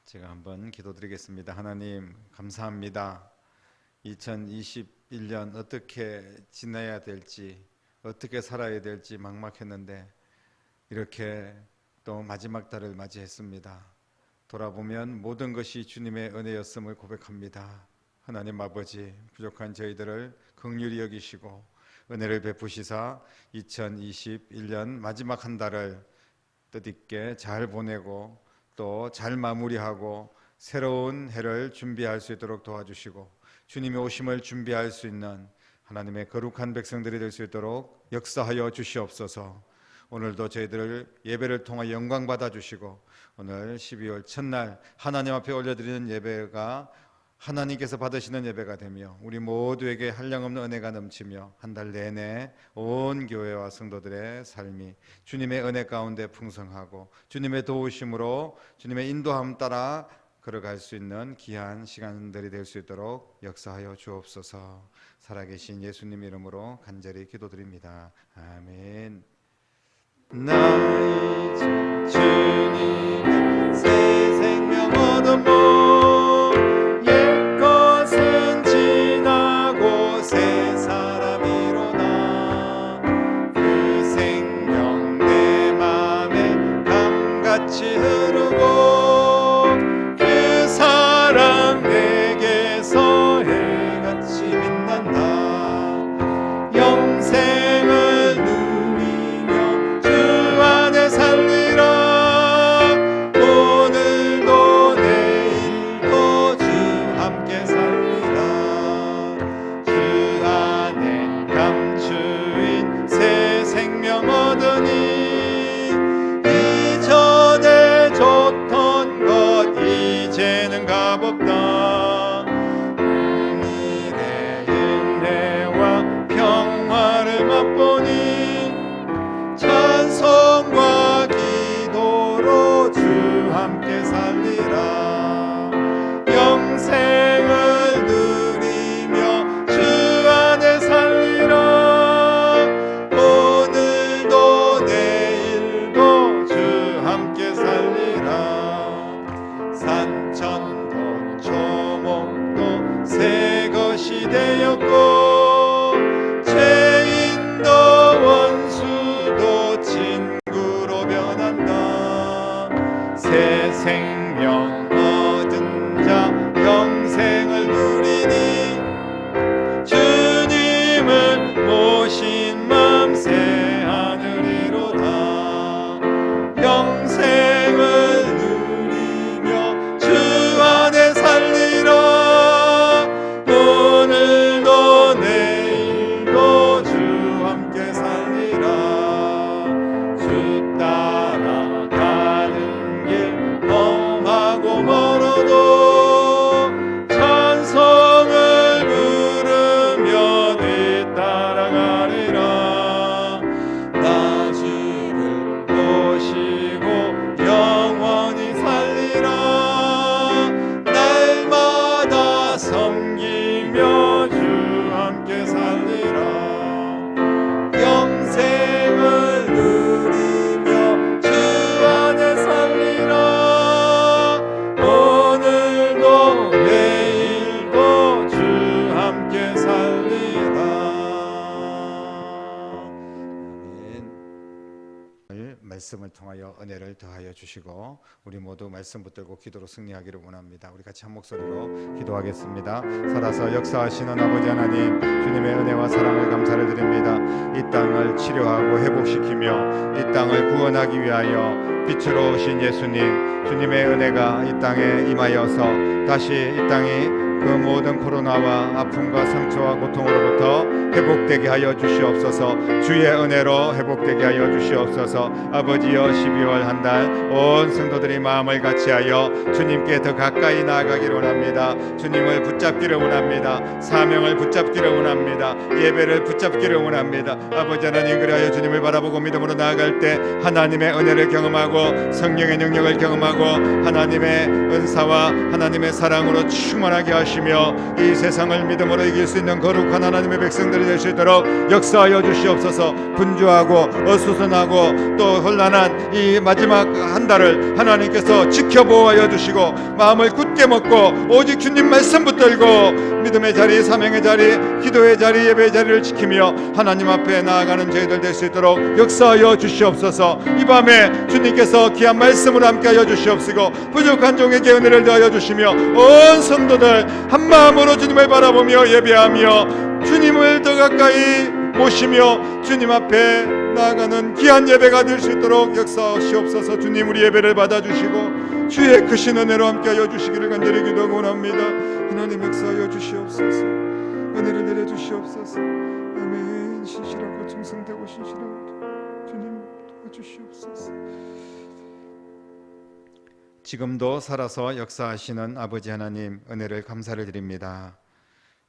제가 한번 기도드리겠습니다. 하나님 감사합니다. 2021년 어떻게 지내야 될지, 어떻게 살아야 될지 막막했는데 이렇게 또 마지막 달을 맞이했습니다. 돌아보면 모든 것이 주님의 은혜였음을 고백합니다. 하나님 아버지, 부족한 저희들을 긍휼히 여기시고 은혜를 베푸시사 2021년 마지막 한 달을 뜻있게 잘 보내고 또 잘 마무리하고 새로운 해를 준비할 수 있도록 도와주시고 주님의 오심을 준비할 수 있는 하나님의 거룩한 백성들이 될 수 있도록 역사하여 주시옵소서. 오늘도 저희들을 예배를 통해 영광 받아주시고 오늘 12월 첫날 하나님 앞에 올려드리는 예배가 하나님께서 받으시는 예배가 되며 우리 모두에게 한량없는 은혜가 넘치며 한 달 내내 온 교회와 성도들의 삶이 주님의 은혜 가운데 풍성하고 주님의 도우심으로 주님의 인도함 따라 걸어갈 수 있는 귀한 시간들이 될 수 있도록 역사하여 주옵소서. 살아계신 예수님 이름으로 간절히 기도드립니다. 아멘. 나의 주님은 새 생명 얻어모 오늘도 말씀을 통하여 은혜를 더하여 주시고 우리 모두 말씀 붙들고 기도로 승리하기를 원합니다. 우리 같이 한 목소리로 기도하겠습니다. 살아서 역사하시는 아버지 하나님, 주님의 은혜와 사랑을 감사를 드립니다. 이 땅을 치료하고 회복시키며 이 땅을 구원하기 위하여 빛으로 오신 예수님, 주님의 은혜가 이 땅에 임하여서 다시 이 땅이 그 모든 코로나와 아픔과 상처와 고통으로부터 회복되게 하여 주시옵소서. 주의 은혜로 회복되게 하여 주시옵소서. 아버지여, 12월 한 달 온 성도들이 마음을 같이하여 주님께 더 가까이 나아가기를 원합니다. 주님을 붙잡기를 원합니다. 사명을 붙잡기를 원합니다. 예배를 붙잡기를 원합니다. 아버지 하나님, 그리하여 주님을 바라보고 믿음으로 나아갈 때 하나님의 은혜를 경험하고 성령의 능력을 경험하고 하나님의 은사와 하나님의 사랑으로 충만하게 하시며 이 세상을 믿음으로 이길 수 있는 거룩한 하나님의 백성들이 될 수 있도록 역사하여 주시옵소서. 분주하고 어수선하고 또 혼란한 이 마지막 한 달을 하나님께서 지켜보호하여 주시고 마음을 굳게 먹고 오직 주님 말씀 붙들고 믿음의 자리, 사명의 자리, 기도의 자리, 예배의 자리를 지키며 하나님 앞에 나아가는 저희들 될 수 있도록 역사하여 주시옵소서. 이 밤에 주님께서 귀한 말씀으로 함께하여 주시옵시고 부족한 종에게 은혜를 더하여 주시며 온 성도들 한 마음으로 주님을 바라보며 예배하며 주님을 더 가까이 모시며 주님 앞에 나아가는 귀한 예배가 될 수 있도록 역사하시옵소서. 주님, 우리 예배를 받아주시고 주의 크신 은혜로 함께하여 주시기를 간절히 기도하고 원합니다. 하나님, 역사하여 주시옵소서. 은혜를 내려주시옵소서. 아멘. 신실하고 충성되고 신실하고 주님 도와주시옵소서. 지금도 살아서 역사하시는 아버지 하나님, 은혜를 감사를 드립니다.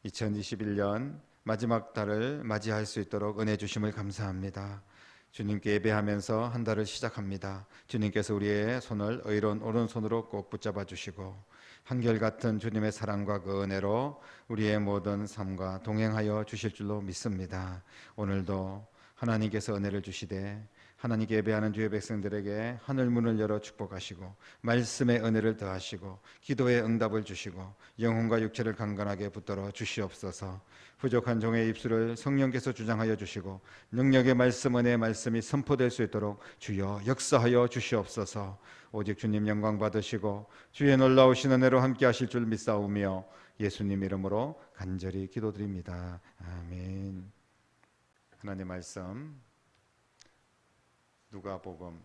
2021년 마지막 달을 맞이할 수 있도록 은혜 주심을 감사합니다. 주님께 예배하면서 한 달을 시작합니다. 주님께서 우리의 손을 의로운 오른손으로 꼭 붙잡아 주시고 한결같은 주님의 사랑과 그 은혜로 우리의 모든 삶과 동행하여 주실 줄로 믿습니다. 오늘도 하나님께서 은혜를 주시되 하나님께 예배하는 주의 백성들에게 하늘 문을 열어 축복하시고 말씀의 은혜를 더하시고 기도의 응답을 주시고 영혼과 육체를 강건하게 붙들어 주시옵소서. 부족한 종의 입술을 성령께서 주장하여 주시고 능력의 말씀, 은혜의 말씀이 선포될 수 있도록 주여 역사하여 주시옵소서. 오직 주님 영광 받으시고 주의 놀라우신 은혜로 함께 하실 줄 믿사오며 예수님 이름으로 간절히 기도드립니다. 아멘. 하나님의 말씀 누가복음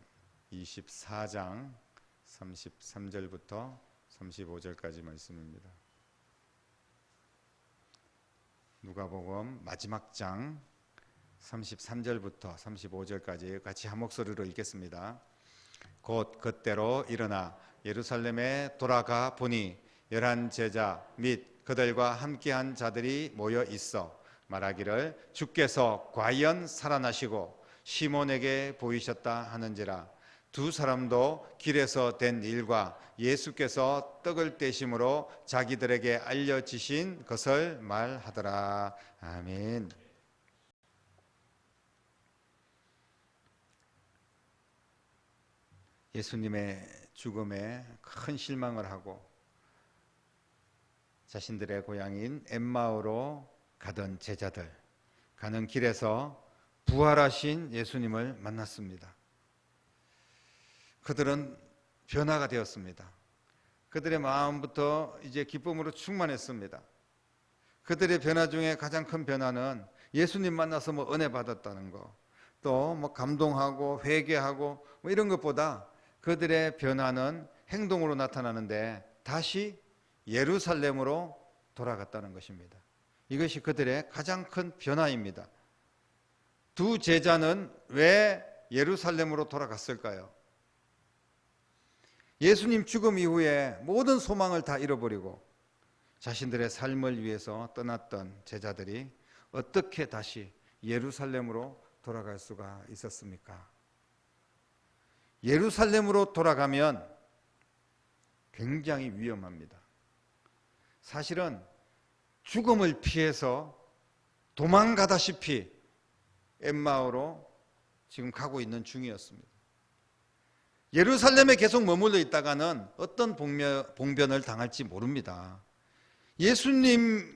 24장 33절부터 35절까지 말씀입니다. 누가복음 마지막 장 33절부터 35절까지 같이 한 목소리로 읽겠습니다. 곧 그때로 일어나 예루살렘에 돌아가 보니 11 제자 및 그들과 함께한 자들이 모여 있어 말하기를 주께서 과연 살아나시고 시몬에게 보이셨다 하는지라. 두 사람도 길에서 된 일과 예수께서 떡을 떼심으로 자기들에게 알려지신 것을 말하더라. 아멘. 예수님의 죽음에 큰 실망을 하고 자신들의 고향인 엠마오로 가던 제자들, 가는 길에서 부활하신 예수님을 만났습니다. 그들은 변화가 되었습니다. 그들의 마음부터 이제 기쁨으로 충만했습니다. 그들의 변화 중에 가장 큰 변화는 예수님 만나서 은혜 받았다는 거, 또 감동하고 회개하고 이런 것보다 그들의 변화는 행동으로 나타나는데 다시 예루살렘으로 돌아갔다는 것입니다. 이것이 그들의 가장 큰 변화입니다. 두 제자는 왜 예루살렘으로 돌아갔을까요? 예수님 죽음 이후에 모든 소망을 다 잃어버리고 자신들의 삶을 위해서 떠났던 제자들이 어떻게 다시 예루살렘으로 돌아갈 수가 있었습니까? 예루살렘으로 돌아가면 굉장히 위험합니다. 사실은 죽음을 피해서 도망가다시피 엠마오로 지금 가고 있는 중이었습니다. 예루살렘에 계속 머물러 있다가는 어떤 봉변을 당할지 모릅니다. 예수님을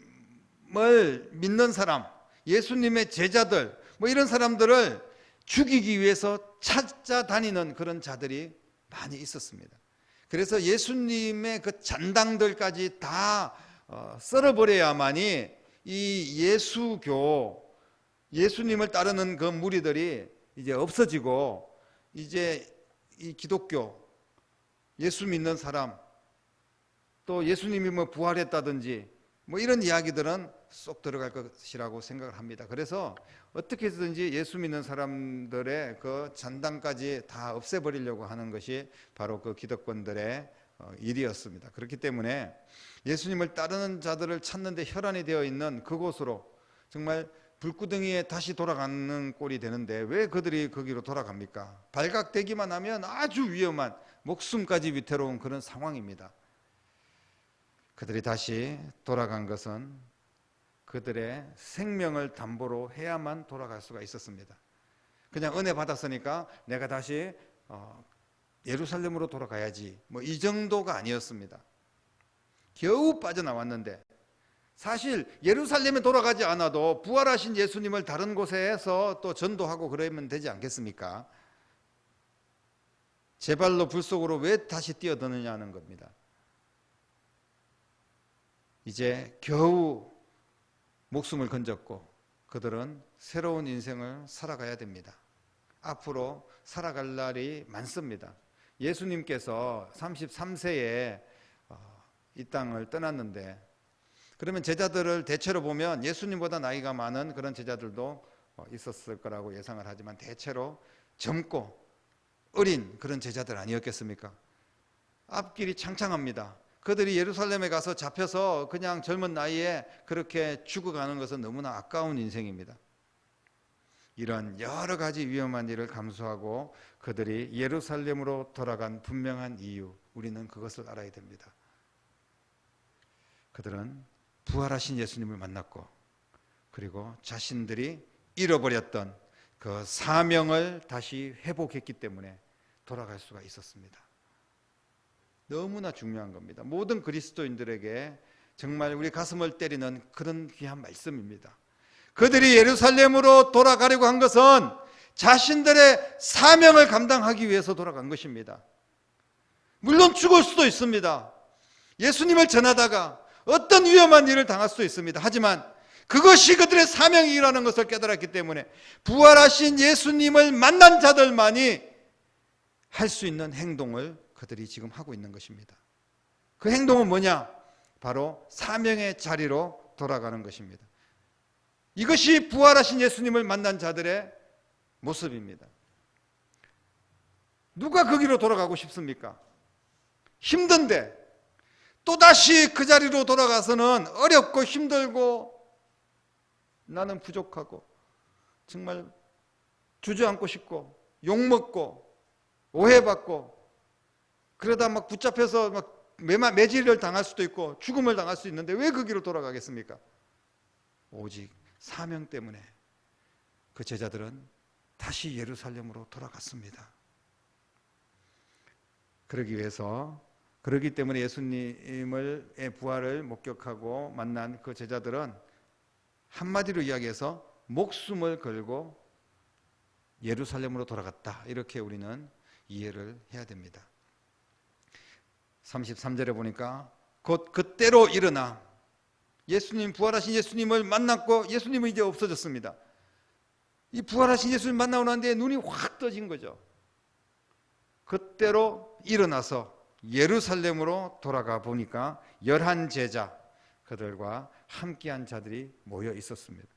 믿는 사람, 예수님의 제자들, 이런 사람들을 죽이기 위해서 찾아다니는 그런 자들이 많이 있었습니다. 그래서 예수님의 그 잔당들까지 다 썰어버려야만이 이 예수교, 예수님을 따르는 그 무리들이 이제 없어지고, 이제 이 기독교, 예수 믿는 사람, 또 예수님이 뭐 부활했다든지 뭐 이런 이야기들은 쏙 들어갈 것이라고 생각을 합니다. 그래서 어떻게 해서든지 예수 믿는 사람들의 그 잔당까지 다 없애버리려고 하는 것이 바로 그 기득권들의 일이었습니다. 그렇기 때문에 예수님을 따르는 자들을 찾는 데 혈안이 되어 있는 그곳으로 정말 불구덩이에 다시 돌아가는 꼴이 되는데 왜 그들이 거기로 돌아갑니까? 발각되기만 하면 아주 위험한, 목숨까지 위태로운 그런 상황입니다. 그들이 다시 돌아간 것은 그들의 생명을 담보로 해야만 돌아갈 수가 있었습니다. 그냥 은혜 받았으니까 내가 다시 예루살렘으로 돌아가야지, 뭐 이 정도가 아니었습니다. 겨우 빠져나왔는데, 사실 예루살렘에 돌아가지 않아도 부활하신 예수님을 다른 곳에서 또 전도하고 그러면 되지 않겠습니까? 제 발로 불 속으로 왜 다시 뛰어드느냐는 겁니다. 이제 겨우 목숨을 건졌고 그들은 새로운 인생을 살아가야 됩니다. 앞으로 살아갈 날이 많습니다. 예수님께서 33세에 이 땅을 떠났는데, 그러면 제자들을 대체로 보면 예수님보다 나이가 많은 그런 제자들도 있었을 거라고 예상을 하지만 대체로 젊고 어린 그런 제자들 아니었겠습니까? 앞길이 창창합니다. 그들이 예루살렘에 가서 잡혀서 그냥 젊은 나이에 그렇게 죽어가는 것은 너무나 아까운 인생입니다. 이런 여러 가지 위험한 일을 감수하고 그들이 예루살렘으로 돌아간 분명한 이유, 우리는 그것을 알아야 됩니다. 그들은 부활하신 예수님을 만났고, 그리고 자신들이 잃어버렸던 그 사명을 다시 회복했기 때문에 돌아갈 수가 있었습니다. 너무나 중요한 겁니다. 모든 그리스도인들에게 정말 우리 가슴을 때리는 그런 귀한 말씀입니다. 그들이 예루살렘으로 돌아가려고 한 것은 자신들의 사명을 감당하기 위해서 돌아간 것입니다. 물론 죽을 수도 있습니다. 예수님을 전하다가 어떤 위험한 일을 당할 수도 있습니다. 하지만 그것이 그들의 사명이라는 것을 깨달았기 때문에 부활하신 예수님을 만난 자들만이 할 수 있는 행동을 그들이 지금 하고 있는 것입니다. 그 행동은 뭐냐? 바로 사명의 자리로 돌아가는 것입니다. 이것이 부활하신 예수님을 만난 자들의 모습입니다. 누가 거기로 돌아가고 싶습니까? 힘든데 또다시 그 자리로 돌아가서는 어렵고 힘들고 나는 부족하고 정말 주저앉고 싶고 욕먹고 오해받고 그러다 막 붙잡혀서 막 매질을 당할 수도 있고 죽음을 당할 수 있는데 왜 거기로 돌아가겠습니까? 오직 사명 때문에 그 제자들은 다시 예루살렘으로 돌아갔습니다. 그러기 때문에 예수님의 부활을 목격하고 만난 그 제자들은 한마디로 이야기해서 목숨을 걸고 예루살렘으로 돌아갔다, 이렇게 우리는 이해를 해야 됩니다. 33절에 보니까 곧 그때로 일어나, 예수님, 부활하신 예수님을 만났고 예수님은 이제 없어졌습니다. 이 부활하신 예수님 만나고 난 뒤에 눈이 확 떠진 거죠. 그때로 일어나서 예루살렘으로 돌아가 보니까 11제자, 그들과 함께한 자들이 모여 있었습니다.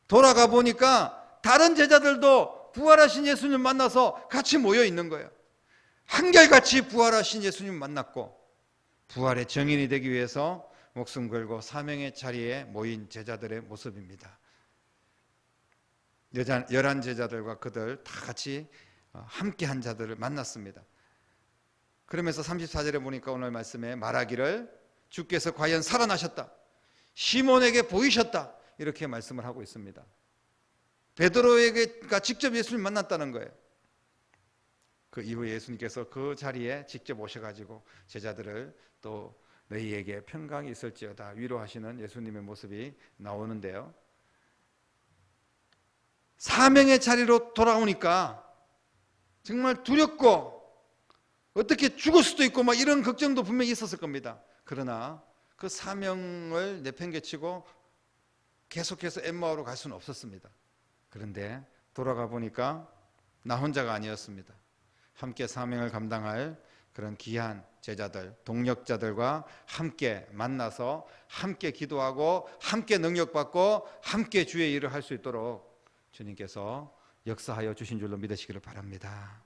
돌아가 보니까 다른 제자들도 부활하신 예수님 만나서 같이 모여 있는 거예요. 한결같이 부활하신 예수님 만났고 부활의 정인이 되기 위해서 목숨 걸고 사명의 자리에 모인 제자들의 모습입니다. 11제자들과 그들 다 같이 함께한 자들을 만났습니다. 그러면서 34절에 보니까 오늘 말씀에 말하기를 주께서 과연 살아나셨다, 시몬에게 보이셨다, 이렇게 말씀을 하고 있습니다. 베드로에게가 직접 예수님 만났다는 거예요. 그 이후에 예수님께서 그 자리에 직접 오셔가지고 제자들을 또 너희에게 평강이 있을지어다 위로하시는 예수님의 모습이 나오는데요. 사명의 자리로 돌아오니까 정말 두렵고 어떻게 죽을 수도 있고 막 이런 걱정도 분명히 있었을 겁니다. 그러나 그 사명을 내팽개치고 계속해서 엠마오로 갈 수는 없었습니다. 그런데 돌아가 보니까 나 혼자가 아니었습니다. 함께 사명을 감당할 그런 귀한 제자들, 동력자들과 함께 만나서 함께 기도하고 함께 능력받고 함께 주의 일을 할 수 있도록 주님께서 역사하여 주신 줄로 믿으시기를 바랍니다.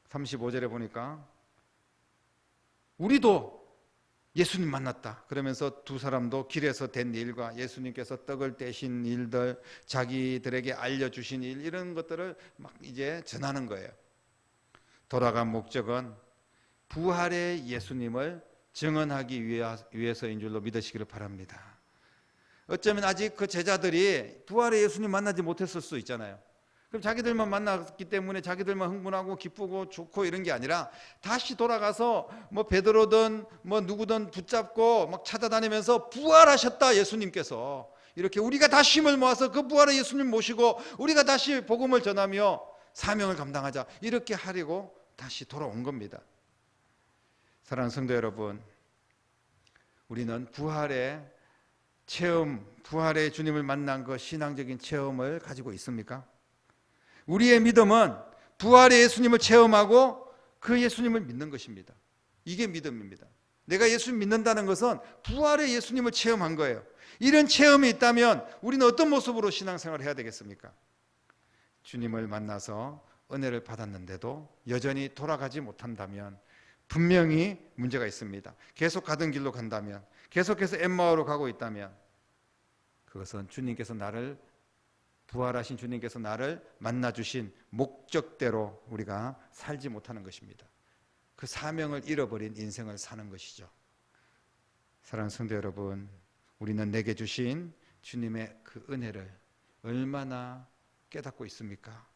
35절에 보니까 우리도 예수님 만났다 그러면서 두 사람도 길에서 된 일과 예수님께서 떡을 떼신 일들, 자기들에게 알려주신 일, 이런 것들을 막 이제 전하는 거예요. 돌아간 목적은 부활의 예수님을 증언하기 위해서인 줄로 믿으시기를 바랍니다. 어쩌면 아직 그 제자들이 부활의 예수님 만나지 못했을 수 있잖아요. 그럼 자기들만 만났기 때문에 자기들만 흥분하고 기쁘고 좋고 이런 게 아니라 다시 돌아가서 뭐 베드로든 뭐 누구든 붙잡고 막 찾아다니면서 부활하셨다 예수님께서, 이렇게 우리가 다시 힘을 모아서 그 부활의 예수님 모시고 우리가 다시 복음을 전하며 사명을 감당하자, 이렇게 하려고 다시 돌아온 겁니다. 사랑하는 성도 여러분, 우리는 부활의 체험, 부활의 주님을 만난 그 신앙적인 체험을 가지고 있습니까? 우리의 믿음은 부활의 예수님을 체험하고 그 예수님을 믿는 것입니다. 이게 믿음입니다. 내가 예수님 믿는다는 것은 부활의 예수님을 체험한 거예요. 이런 체험이 있다면 우리는 어떤 모습으로 신앙생활을 해야 되겠습니까? 주님을 만나서 은혜를 받았는데도 여전히 돌아가지 못한다면 분명히 문제가 있습니다. 계속 가던 길로 간다면, 계속해서 엠마오로 가고 있다면 그것은 주님께서 나를, 부활하신 주님께서 나를 만나주신 목적대로 우리가 살지 못하는 것입니다. 그 사명을 잃어버린 인생을 사는 것이죠. 사랑하는 성도 여러분, 우리는 내게 주신 주님의 그 은혜를 얼마나 깨닫고 있습니까?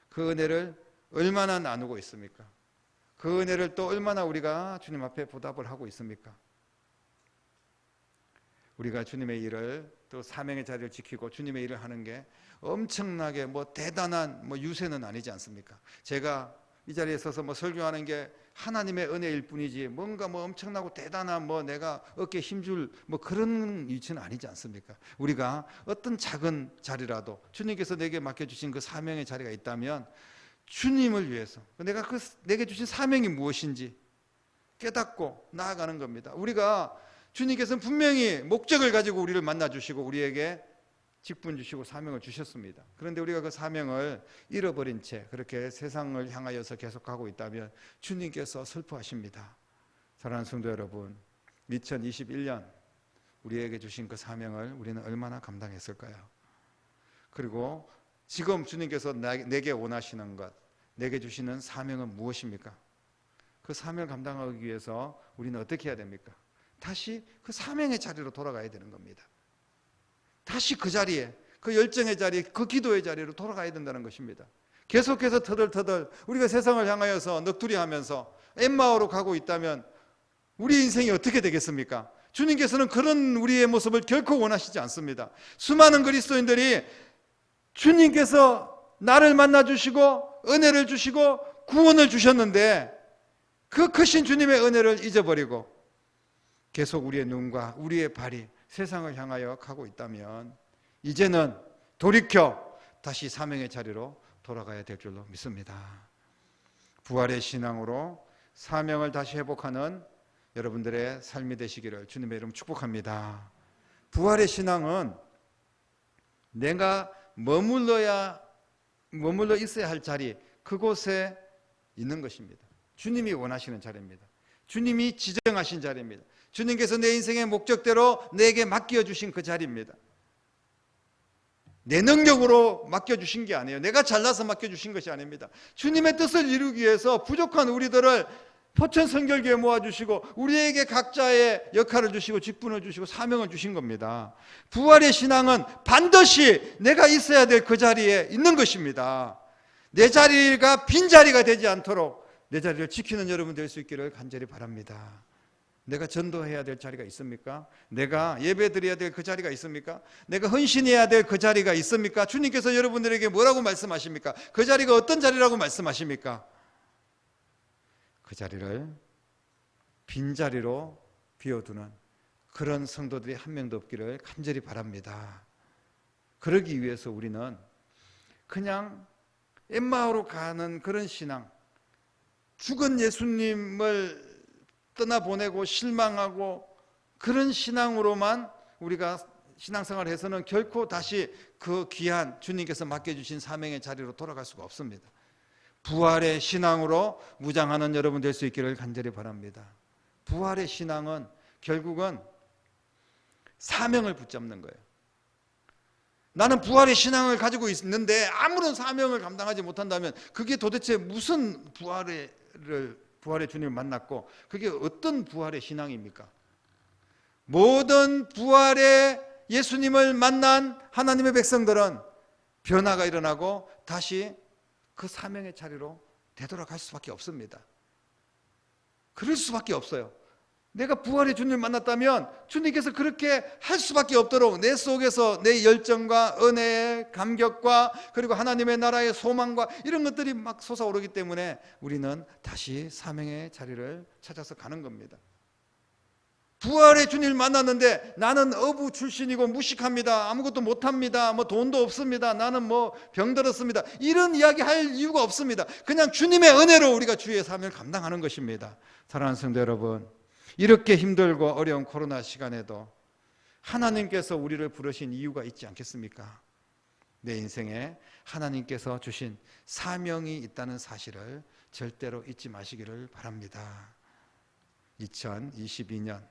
그 은혜를 얼마나 나누고 있습니까? 그 은혜를 또 얼마나 우리가 주님 앞에 보답을 하고 있습니까? 우리가 주님의 일을, 또 사명의 자리를 지키고 주님의 일을 하는 게 엄청나게 뭐 대단한 뭐 유세는 아니지 않습니까? 제가 이 자리에 서서 뭐 설교하는 게 하나님의 은혜일 뿐이지 뭔가 뭐 엄청나고 대단한 뭐 내가 어깨에 힘줄 뭐 그런 위치는 아니지 않습니까? 우리가 어떤 작은 자리라도 주님께서 내게 맡겨주신 그 사명의 자리가 있다면 주님을 위해서 내가 그 내게 주신 사명이 무엇인지 깨닫고 나아가는 겁니다. 우리가 주님께서는 분명히 목적을 가지고 우리를 만나주시고 우리에게 직분 주시고 사명을 주셨습니다. 그런데 우리가 그 사명을 잃어버린 채 그렇게 세상을 향하여서 계속하고 있다면 주님께서 슬퍼하십니다. 사랑하는 성도 여러분, 2021년 우리에게 주신 그 사명을 우리는 얼마나 감당했을까요? 그리고 지금 주님께서 내게 원하시는 것, 내게 주시는 사명은 무엇입니까? 그 사명을 감당하기 위해서 우리는 어떻게 해야 됩니까? 다시 그 사명의 자리로 돌아가야 되는 겁니다. 다시 그 자리에, 그 열정의 자리에, 그 기도의 자리로 돌아가야 된다는 것입니다. 계속해서 터덜터덜 우리가 세상을 향하여서 넋두리하면서 엠마오로 가고 있다면 우리 인생이 어떻게 되겠습니까? 주님께서는 그런 우리의 모습을 결코 원하시지 않습니다. 수많은 그리스도인들이 주님께서 나를 만나주시고 은혜를 주시고 구원을 주셨는데 그 크신 주님의 은혜를 잊어버리고 계속 우리의 눈과 우리의 발이 세상을 향하여 가고 있다면 이제는 돌이켜 다시 사명의 자리로 돌아가야 될 줄로 믿습니다. 부활의 신앙으로 사명을 다시 회복하는 여러분들의 삶이 되시기를 주님의 이름 축복합니다. 부활의 신앙은 내가 머물러 있어야 할 자리, 그곳에 있는 것입니다. 주님이 원하시는 자리입니다. 주님이 지정하신 자리입니다. 주님께서 내 인생의 목적대로 내게 맡겨주신 그 자리입니다. 내 능력으로 맡겨주신 게 아니에요. 내가 잘나서 맡겨주신 것이 아닙니다. 주님의 뜻을 이루기 위해서 부족한 우리들을 포천성결교에 모아주시고 우리에게 각자의 역할을 주시고 직분을 주시고 사명을 주신 겁니다. 부활의 신앙은 반드시 내가 있어야 될 그 자리에 있는 것입니다. 내 자리가 빈자리가 되지 않도록 내 자리를 지키는 여러분 될 수 있기를 간절히 바랍니다. 내가 전도해야 될 자리가 있습니까? 내가 예배 드려야 될 그 자리가 있습니까? 내가 헌신해야 될 그 자리가 있습니까? 주님께서 여러분들에게 뭐라고 말씀하십니까? 그 자리가 어떤 자리라고 말씀하십니까? 그 자리를 빈자리로 비워두는 그런 성도들이 한 명도 없기를 간절히 바랍니다. 그러기 위해서 우리는 그냥 엠마오로 가는 그런 신앙, 죽은 예수님을 떠나보내고 실망하고 그런 신앙으로만 우리가 신앙생활을 해서는 결코 다시 그 귀한 주님께서 맡겨주신 사명의 자리로 돌아갈 수가 없습니다. 부활의 신앙으로 무장하는 여러분 될 수 있기를 간절히 바랍니다. 부활의 신앙은 결국은 사명을 붙잡는 거예요. 나는 부활의 신앙을 가지고 있는데 아무런 사명을 감당하지 못한다면 그게 도대체 무슨 부활의 주님을 만났고 그게 어떤 부활의 신앙입니까? 모든 부활의 예수님을 만난 하나님의 백성들은 변화가 일어나고 다시 그 사명의 자리로 되돌아갈 수밖에 없습니다. 그럴 수밖에 없어요. 내가 부활의 주님을 만났다면 주님께서 그렇게 할 수밖에 없도록 내 속에서 내 열정과 은혜의 감격과 그리고 하나님의 나라의 소망과 이런 것들이 막 솟아오르기 때문에 우리는 다시 사명의 자리를 찾아서 가는 겁니다. 부활의 주님을 만났는데 나는 어부 출신이고 무식합니다. 아무것도 못합니다. 뭐 돈도 없습니다. 나는 뭐 병들었습니다. 이런 이야기 할 이유가 없습니다. 그냥 주님의 은혜로 우리가 주의 사명을 감당하는 것입니다. 사랑하는 성도 여러분, 이렇게 힘들고 어려운 코로나 시간에도 하나님께서 우리를 부르신 이유가 있지 않겠습니까? 내 인생에 하나님께서 주신 사명이 있다는 사실을 절대로 잊지 마시기를 바랍니다. 2022년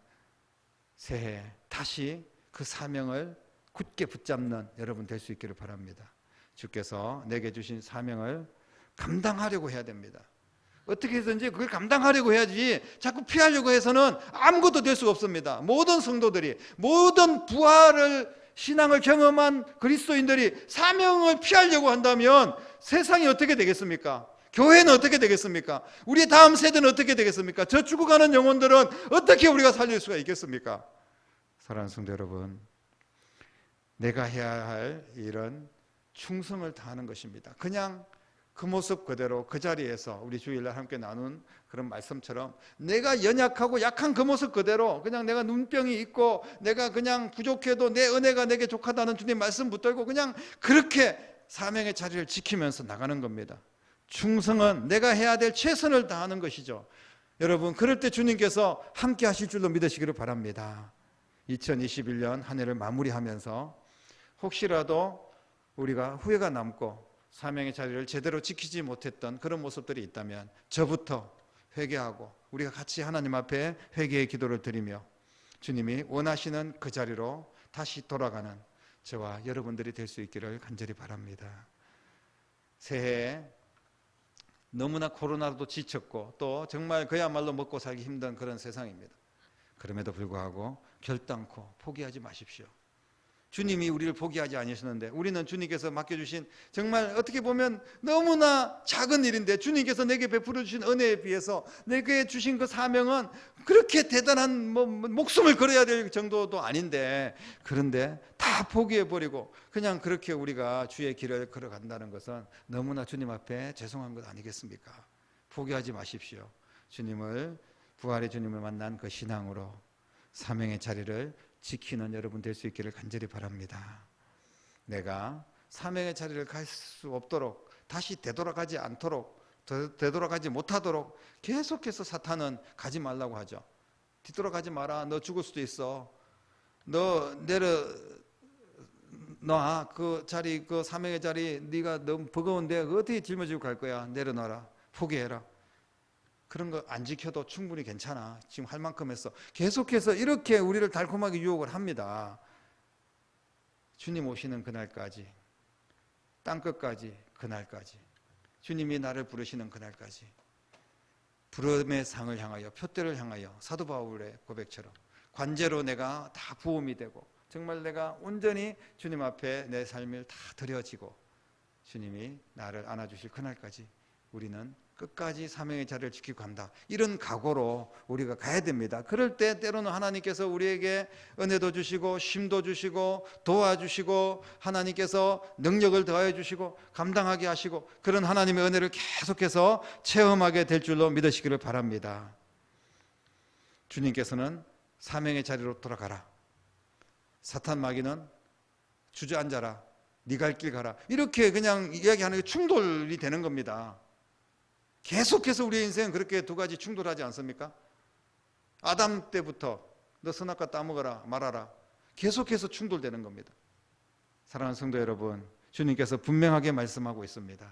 새해 다시 그 사명을 굳게 붙잡는 여러분 될 수 있기를 바랍니다. 주께서 내게 주신 사명을 감당하려고 해야 됩니다. 어떻게 해서든지 그걸 감당하려고 해야지 자꾸 피하려고 해서는 아무것도 될 수가 없습니다. 모든 성도들이, 모든 부활을 신앙을 경험한 그리스도인들이 사명을 피하려고 한다면 세상이 어떻게 되겠습니까? 교회는 어떻게 되겠습니까? 우리의 다음 세대는 어떻게 되겠습니까? 저 죽어가는 영혼들은 어떻게 우리가 살릴 수가 있겠습니까? 사랑하는 성도 여러분, 내가 해야 할 일은 충성을 다하는 것입니다. 그냥 그 모습 그대로 그 자리에서 우리 주일날 함께 나눈 그런 말씀처럼 내가 연약하고 약한 그 모습 그대로 그냥 내가 눈병이 있고 내가 그냥 부족해도 내 은혜가 내게 족하다는 주님 말씀 붙들고 그냥 그렇게 사명의 자리를 지키면서 나가는 겁니다. 충성은 내가 해야 될 최선을 다하는 것이죠. 여러분, 그럴 때 주님께서 함께 하실 줄로 믿으시기를 바랍니다. 2021년 한 해를 마무리하면서 혹시라도 우리가 후회가 남고 사명의 자리를 제대로 지키지 못했던 그런 모습들이 있다면 저부터 회개하고 우리가 같이 하나님 앞에 회개의 기도를 드리며 주님이 원하시는 그 자리로 다시 돌아가는 저와 여러분들이 될 수 있기를 간절히 바랍니다. 새해에 너무나 코로나도 지쳤고 또 정말 그야말로 먹고 살기 힘든 그런 세상입니다. 그럼에도 불구하고 결단코 포기하지 마십시오. 주님이 우리를 포기하지 않으셨는데 우리는 주님께서 맡겨주신 정말 어떻게 보면 너무나 작은 일인데 주님께서 내게 베풀어 주신 은혜에 비해서 내게 주신 그 사명은 그렇게 대단한 목숨을 걸어야 될 정도도 아닌데 그런데 다 포기해버리고 그냥 그렇게 우리가 주의 길을 걸어간다는 것은 너무나 주님 앞에 죄송한 것 아니겠습니까? 포기하지 마십시오. 주님을 부활의 주님을 만난 그 신앙으로 사명의 자리를 지키는 여러분 될 수 있기를 간절히 바랍니다. 내가 사명의 자리를 갈 수 없도록 다시 되돌아가지 않도록 되돌아가지 못하도록 계속해서 사탄은 가지 말라고 하죠. 뒤돌아가지 마라. 너 죽을 수도 있어. 너 내려놔. 그 자리, 그 사명의 자리 네가 너무 버거운데 어떻게 짊어지고 갈 거야. 내려놔라. 포기해라. 그런 거 안 지켜도 충분히 괜찮아. 지금 할 만큼 했어. 계속해서 이렇게 우리를 달콤하게 유혹을 합니다. 주님 오시는 그날까지, 땅끝까지, 그날까지, 주님이 나를 부르시는 그날까지 부름의 상을 향하여, 표대를 향하여 사도 바울의 고백처럼 관제로 내가 다 부음이 되고 정말 내가 온전히 주님 앞에 내 삶을 다 드려지고 주님이 나를 안아주실 그날까지 우리는 끝까지 사명의 자리를 지키고 간다. 이런 각오로 우리가 가야 됩니다. 그럴 때 때로는 하나님께서 우리에게 은혜도 주시고 쉼도 주시고 도와주시고 하나님께서 능력을 더하여 주시고 감당하게 하시고 그런 하나님의 은혜를 계속해서 체험하게 될 줄로 믿으시기를 바랍니다. 주님께서는 사명의 자리로 돌아가라. 사탄 마귀는 주저앉아라. 네 갈 길 가라. 이렇게 그냥 이야기하는 게 충돌이 되는 겁니다. 계속해서 우리의 인생은 그렇게 두 가지 충돌하지 않습니까? 아담 때부터 너 선악과 따먹어라 말아라. 계속해서 충돌되는 겁니다. 사랑하는 성도 여러분, 주님께서 분명하게 말씀하고 있습니다.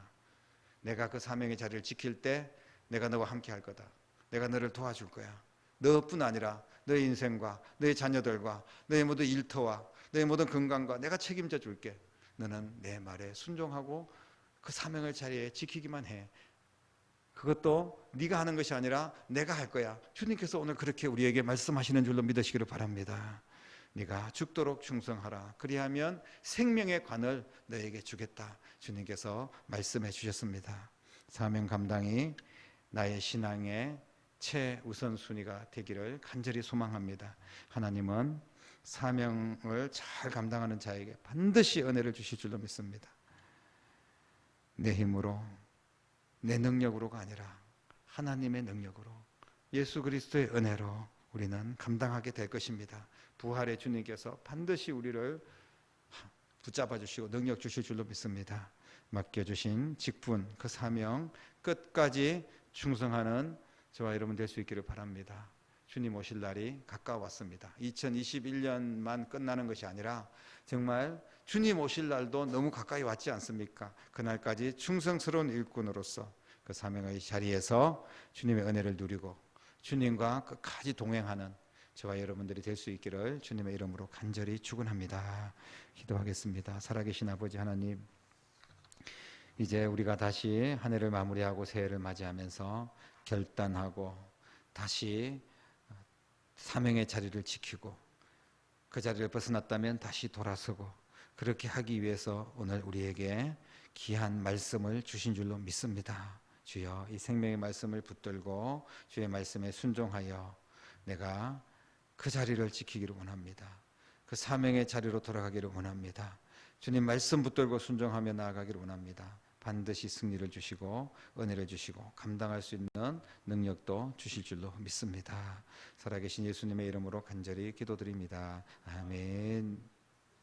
내가 그 사명의 자리를 지킬 때 내가 너와 함께 할 거다. 내가 너를 도와줄 거야. 너뿐 아니라 너의 인생과 너의 자녀들과 너의 모든 일터와 너의 모든 건강과 내가 책임져 줄게. 너는 내 말에 순종하고 그 사명의 자리에 지키기만 해. 그것도 네가 하는 것이 아니라 내가 할 거야. 주님께서 오늘 그렇게 우리에게 말씀하시는 줄로 믿으시기를 바랍니다. 네가 죽도록 충성하라. 그리하면 생명의 관을 너에게 주겠다. 주님께서 말씀해 주셨습니다. 사명 감당이 나의 신앙의 최우선순위가 되기를 간절히 소망합니다. 하나님은 사명을 잘 감당하는 자에게 반드시 은혜를 주실 줄로 믿습니다. 내 힘으로 내 능력으로가 아니라 하나님의 능력으로 예수 그리스도의 은혜로 우리는 감당하게 될 것입니다. 부활의 주님께서 반드시 우리를 붙잡아 주시고 능력 주실 줄로 믿습니다. 맡겨주신 직분, 그 사명 끝까지 충성하는 저와 여러분 될 수 있기를 바랍니다. 주님 오실 날이 가까웠습니다. 2021년만 끝나는 것이 아니라 정말 주님 오실 날도 너무 가까이 왔지 않습니까? 그날까지 충성스러운 일꾼으로서 그 사명의 자리에서 주님의 은혜를 누리고 주님과 끝까지 동행하는 저와 여러분들이 될 수 있기를 주님의 이름으로 간절히 축원합니다. 기도하겠습니다. 살아계신 아버지 하나님, 이제 우리가 다시 한 해를 마무리하고 새해를 맞이하면서 결단하고 다시 사명의 자리를 지키고 그 자리를 벗어났다면 다시 돌아서고 그렇게 하기 위해서 오늘 우리에게 귀한 말씀을 주신 줄로 믿습니다. 주여, 이 생명의 말씀을 붙들고 주의 말씀에 순종하여 내가 그 자리를 지키기를 원합니다. 그 사명의 자리로 돌아가기를 원합니다. 주님 말씀 붙들고 순종하며 나아가기를 원합니다. 반드시 승리를 주시고 은혜를 주시고 감당할 수 있는 능력도 주실 줄로 믿습니다. 살아계신 예수님의 이름으로 간절히 기도드립니다. 아멘.